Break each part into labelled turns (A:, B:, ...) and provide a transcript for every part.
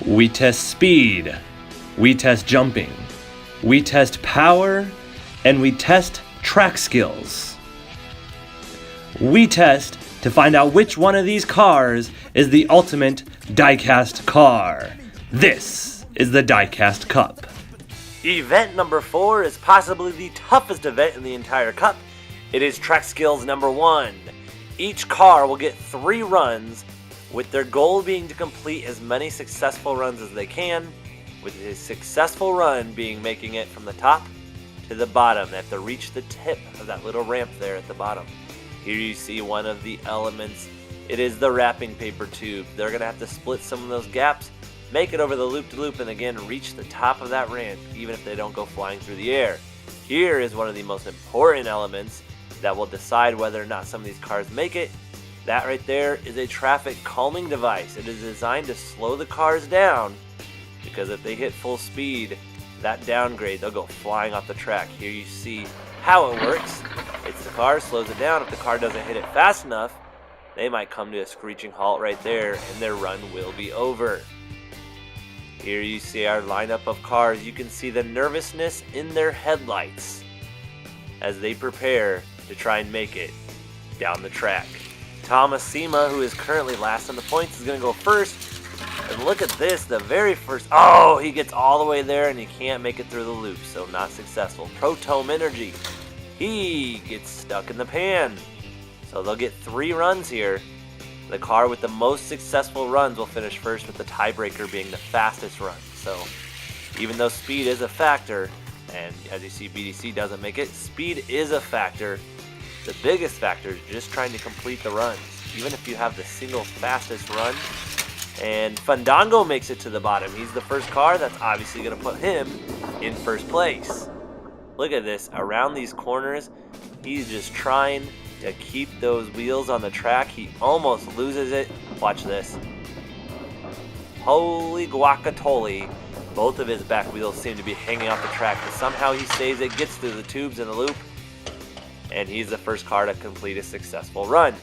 A: We test speed, we test jumping, we test power, and we test track skills. We test to find out which one of these cars is the ultimate Diecast car. This is the Diecast Cup.
B: Event number 4 is possibly the toughest event in the entire cup. It is track skills number 1. Each car will get 3 runs, with their goal being to complete as many successful runs as they can, with a successful run being making it from the top to the bottom. They have to reach the tip of that little ramp there at the bottom. Here you see one of the elements. It is the wrapping paper tube. They're going to have to split some of those gaps, make it over the loop-to-loop, and again reach the top of that ramp, even if they don't go flying through the air. Here is one of the most important elements that will decide whether or not some of these cars make it. That right there is a traffic calming device. It is designed to slow the cars down, because if they hit full speed, that downgrade, they'll go flying off the track. Here you see how it works. It's the car, slows it down. If the car doesn't hit it fast enough, they might come to a screeching halt right there, and their run will be over. Here you see our lineup of cars. You can see the nervousness in their headlights as they prepare to try and make it down the track. Thomasima, who is currently last on the points, is going to go first. And look at this, the very first, he gets all the way there and he can't make it through the loop, so not successful. Proton Energy, he gets stuck in the pan. So they'll get 3 runs here. The car with the most successful runs will finish first, with the tiebreaker being the fastest run. So even though speed is a factor, and as you see BDC doesn't make it, speed is a factor. The biggest factor is just trying to complete the runs, even if you have the single fastest run. And Fandango makes it to the bottom. He's the first car. That's obviously going to put him in first place. Look at this. Around these corners, he's just trying to keep those wheels on the track. He almost loses it. Watch this. Holy guacatole. Both of his back wheels seem to be hanging off the track, but somehow he saves it, gets through the tubes in the loop, and he's the first car to complete a successful run.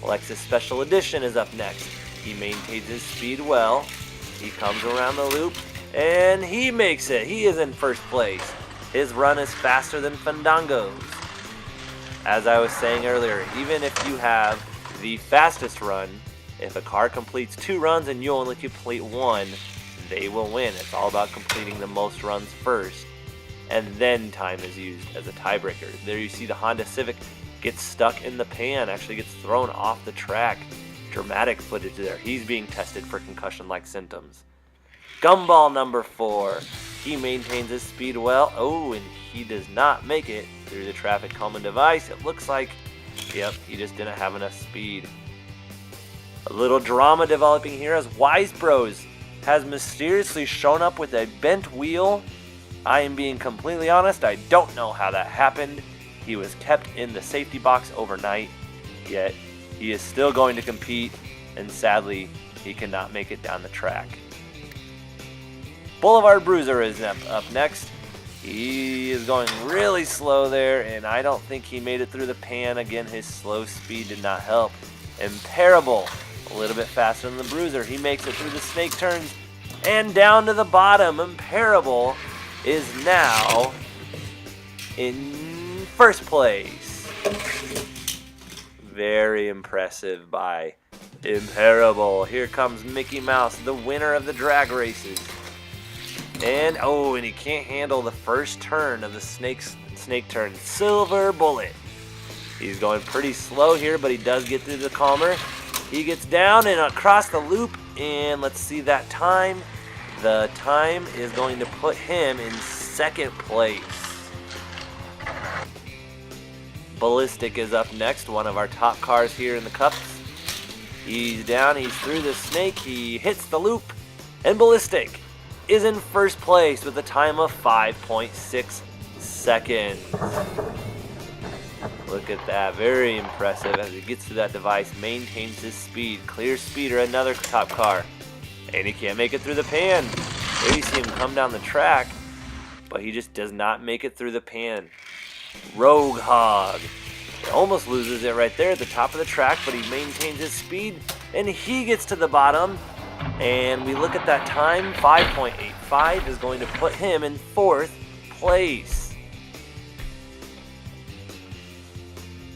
B: Lexus Special Edition is up next. He maintains his speed well. He comes around the loop, and he makes it. He is in first place. His run is faster than Fandango's. As I was saying earlier, even if you have the fastest run, if a car completes 2 runs and you only complete 1, they will win. It's all about completing the most runs first, and then time is used as a tiebreaker. There you see the Honda Civic gets stuck in the pan, actually gets thrown off the track. Dramatic footage there. He's being tested for concussion-like symptoms. Gumball number 4. He maintains his speed well. And he does not make it through the traffic calming device. It looks like, he just didn't have enough speed. A little drama developing here as Wise Bros has mysteriously shown up with a bent wheel. I am being completely honest, I don't know how that happened. He was kept in the safety box overnight, yet he is still going to compete, and sadly, he cannot make it down the track. Boulevard Bruiser is up next. He is going really slow there, and I don't think he made it through the pan. Again, his slow speed did not help. Imparable, a little bit faster than the Bruiser. He makes it through the snake turns and down to the bottom. Imparable is now in first place. Very impressive by Imparable. Here comes Mickey Mouse, the winner of the drag races. And he can't handle the first turn of the snake turn. Silver Bullet. He's going pretty slow here, but he does get through the calmer. He gets down and across the loop, and let's see that time. The time is going to put him in second place. Ballistic is up next, one of our top cars here in the cups. He's down, he's through the snake, he hits the loop, and Ballistic is in first place with a time of 5.6 seconds. Look at that, very impressive as he gets to that device, maintains his speed. Clear Speeder, another top car, and he can't make it through the pan. There you see him come down the track, but he just does not make it through the pan. Rogue Hog. He almost loses it right there at the top of the track, but he maintains his speed, and he gets to the bottom. And we look at that time, 5.85 is going to put him in 4th place.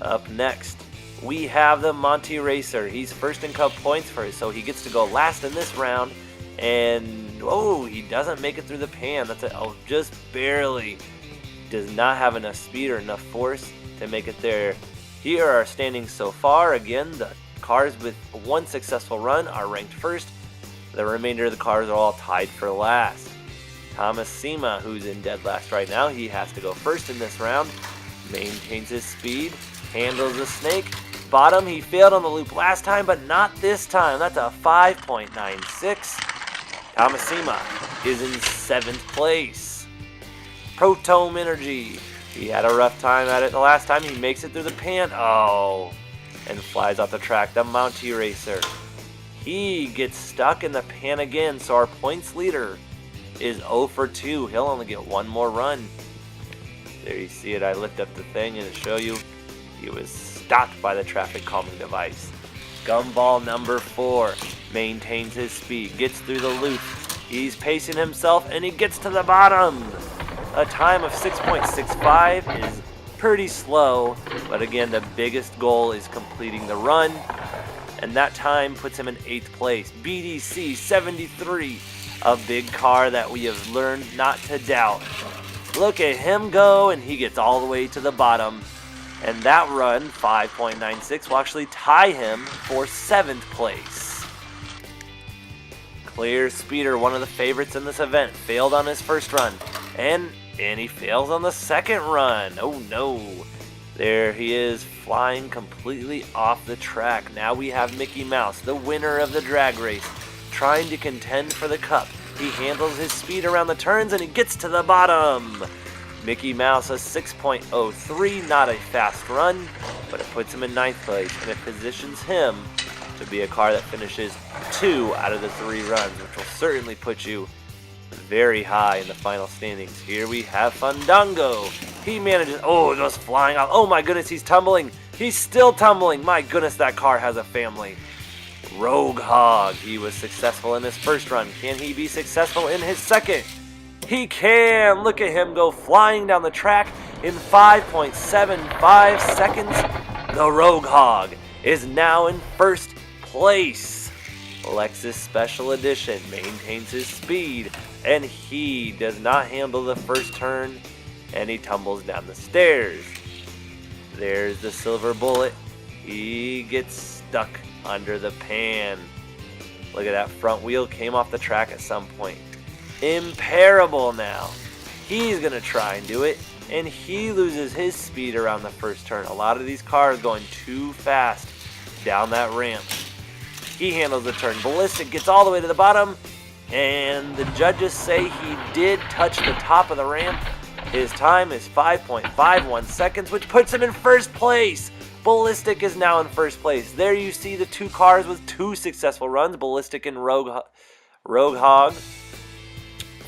B: Up next, we have the Monty Racer. He's first in Cup points so he gets to go last in this round. And, oh, he doesn't make it through the pan. Just barely. Does not have enough speed or enough force to make it there. Here are our standings so far. Again, the cars with one successful run are ranked first. The remainder of the cars are all tied for last. Thomas Sema, who's in dead last right now, he has to go first in this round. Maintains his speed, handles the snake. Bottom, he failed on the loop last time, but not this time. That's a 5.96. Thomas Sema is in 7th place. Proton Energy, he had a rough time at it the last time. He makes it through the pan. Oh, and flies off the track. The Monty Racer, he gets stuck in the pan again, so our points leader is 0 for 2. He'll only get one more run. There you see it. I lift up the thing and show you he was stopped by the traffic calming device. Gumball number 4 maintains his speed, gets through the loop. He's pacing himself and he gets to the bottom. A time of 6.65 is pretty slow, but again, the biggest goal is completing the run, and that time puts him in 8th place. BDC 73, a big car that we have learned not to doubt. Look at him go, and he gets all the way to the bottom. And that run, 5.96, will actually tie him for 7th place. Clear Speeder, one of the favorites in this event, failed on his first run. And he fails on the second run. Oh no. There he is, flying completely off the track. Now we have Mickey Mouse, the winner of the drag race, trying to contend for the cup. He handles his speed around the turns and he gets to the bottom. Mickey Mouse, a 6.03, not a fast run, but it puts him in 9th place, and it positions him to be a car that finishes 2 out of the 3 runs, which will certainly put you very high in the final standings. Here we have Fandango. He manages, just flying off. Oh my goodness, he's tumbling. He's still tumbling. My goodness, that car has a family. Rogue Hog, he was successful in his first run. Can he be successful in his second? He can! Look at him go flying down the track in 5.75 seconds. The Rogue Hog is now in 1st place. Lexus Special Edition maintains his speed, and he does not handle the first turn, and he tumbles down the stairs. There's the Silver Bullet. He gets stuck under the pan. Look at that front wheel, came off the track at some point. Imparable now. He's going to try and do it, and he loses his speed around the first turn. A lot of these cars going too fast down that ramp. He handles the turn. Ballistic gets all the way to the bottom, and the judges say he did touch the top of the ramp. His time is 5.51 seconds, which puts him in 1st place. Ballistic is now in 1st place. There you see the 2 cars with 2 successful runs, Ballistic and Rogue Hog,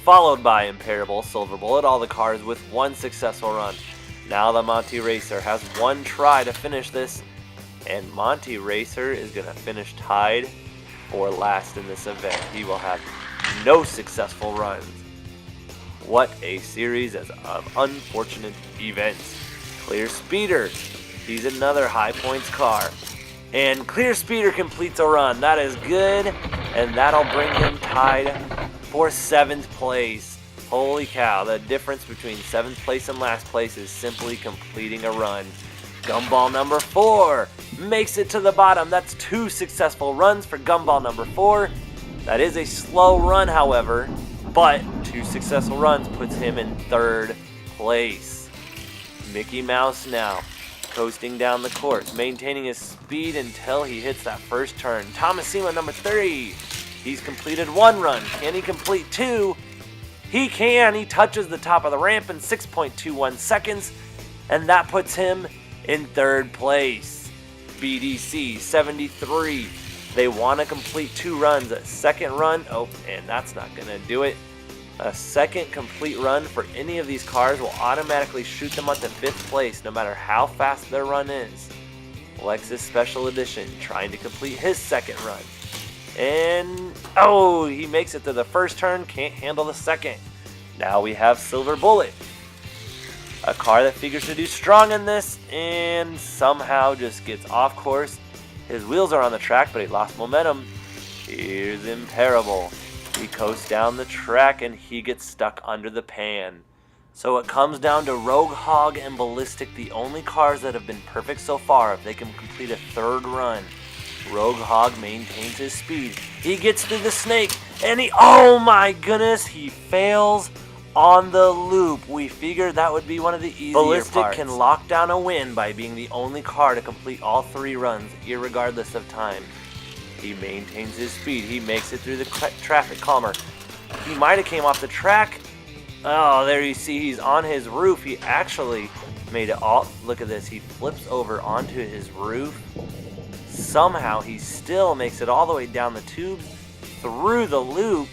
B: followed by Imparable, Silver Bullet, all the cars with 1 successful run. Now the Monty Racer has 1 try to finish this, and Monty Racer is going to finish tied for last in this event. He will have no successful runs. What a series of unfortunate events. Clear Speeder, he's another high points car. And Clear Speeder completes a run. That is good, and that'll bring him tied for 7th place. Holy cow, the difference between 7th place and last place is simply completing a run. Gumball number 4 makes it to the bottom. That's 2 successful runs for Gumball number 4. That is a slow run, however, but 2 successful runs puts him in 3rd place. Mickey Mouse now coasting down the course, maintaining his speed until he hits that first turn. Thomas Sema number 3. He's completed 1 run. Can he complete 2? He can. He touches the top of the ramp in 6.21 seconds, and that puts him in 3rd place. BDC 73. They want to complete 2 runs. A second run, and that's not going to do it. A second complete run for any of these cars will automatically shoot them up to 5th place, no matter how fast their run is. Lexus Special Edition trying to complete his second run. And, oh, he makes it to the first turn, can't handle the second. Now we have Silver Bullet, a car that figures to do strong in this, and somehow just gets off course. His wheels are on the track, but he lost momentum. Here's Imperable. He coasts down the track, and he gets stuck under the pan. So it comes down to Rogue Hog and Ballistic, the only cars that have been perfect so far. If they can complete a third run, Rogue Hog maintains his speed. He gets through the snake, and oh my goodness, he fails on the loop. We figured that would be one of the easier
A: Ballistic
B: parts. Can lock down a win by being the only car to complete all 3 runs, irregardless of time. He maintains his speed. He makes it through the traffic calmer. He might have came off the track. Oh, there you see he's on his roof. He actually made it all. Look at this. He flips over onto his roof. Somehow he still makes it all the way down the tubes, through the loop,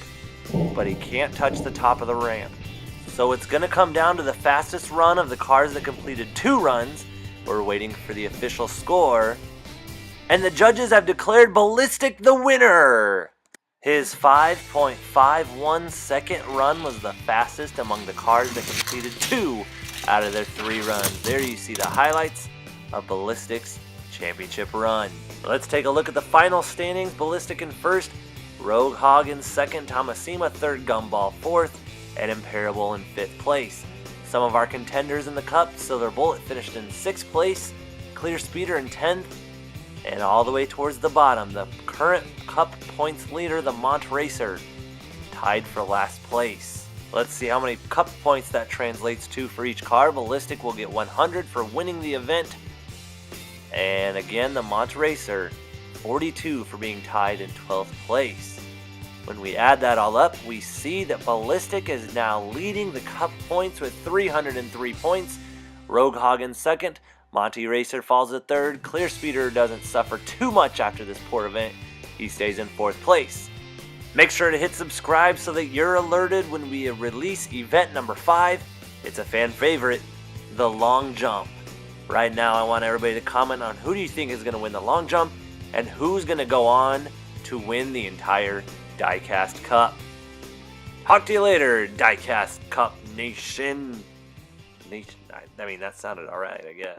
B: but he can't touch the top of the ramp. So it's going to come down to the fastest run of the cars that completed 2 runs. We're waiting for the official score. And the judges have declared Ballistic the winner. His 5.51 second run was the fastest among the cars that completed 2 out of their 3 runs. There you see the highlights of Ballistic's championship run. Let's take a look at the final standings. Ballistic in first, Rogue Hog in second, Tomasima third, Gumball fourth, and Imperable in 5th place. Some of our contenders in the Cup, Silver Bullet finished in 6th place, Clear Speeder in 10th, and all the way towards the bottom, the current Cup points leader, the Mont Racer, tied for last place. Let's see how many Cup points that translates to for each car. Ballistic will get 100 for winning the event. And again, the Mont Racer, 42 for being tied in 12th place. When we add that all up, we see that Ballistic is now leading the Cup points with 303 points. Rogue Hog in second. Monty Racer falls at third. Clear Speeder doesn't suffer too much after this poor event. He stays in 4th place. Make sure to hit subscribe so that you're alerted when we release event number 5. It's a fan favorite, the long jump. Right now, I want everybody to comment on who do you think is going to win the long jump and who's going to go on to win the entire Diecast Cup. Talk to you later, Diecast Cup Nation. I mean, that sounded alright, I guess.